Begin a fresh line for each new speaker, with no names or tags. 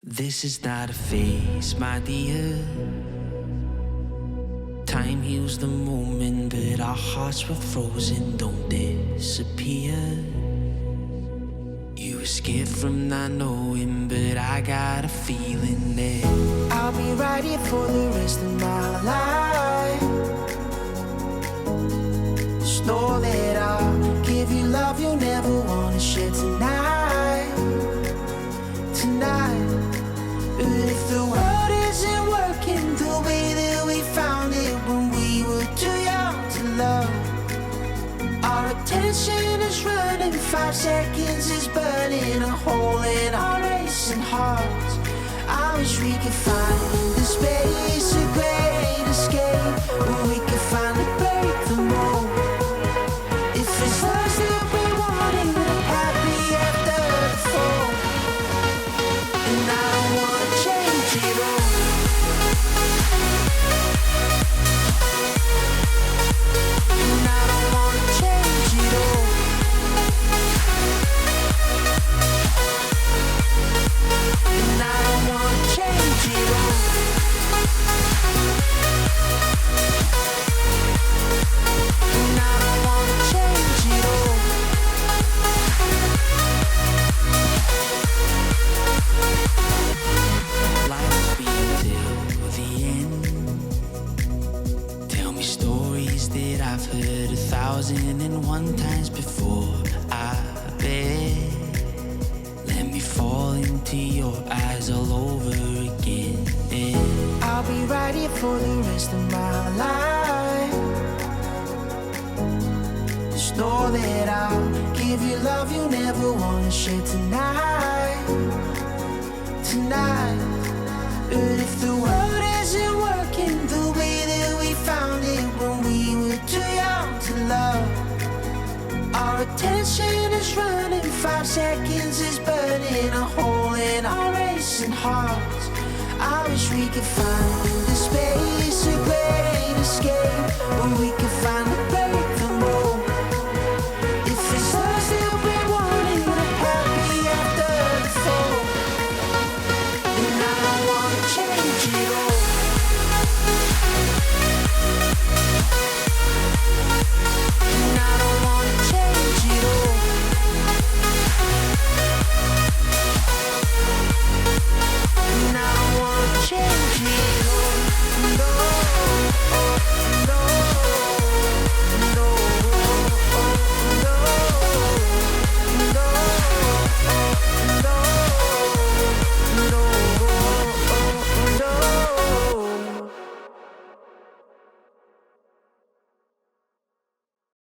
This is not a phase, my dear. Time heals the moment, but our hearts were frozen, don't disappear. You were scared from not knowing, but I got a feeling that I'll be right here for the rest of my life. Just know that I'll give you love you'll never wanna share tonight. Tonight. But if the world isn't working the way that we found it when we were too young to love, our attention is running, 5 seconds is burning a hole in our racing hearts. I wish we could find the space, a great escape, where we could finally break the mold. If it's us that we wanted, happy after the fall. And I don't wanna change it all. And I don't wanna change it all. And I don't wanna change it all. And I don't wanna change it all. Life be till the end. Tell me stories that I've heard 1,001 times before. I bet. Let me fall into your eyes all over again. I'll be right here for the rest of my life. Just know that I'll give you love you never wanna share tonight. Tonight. But if the world isn't working the way that we found it when we were too young to love, our attention is running, 5 seconds is burning a hole in our racing hearts. I wish we could find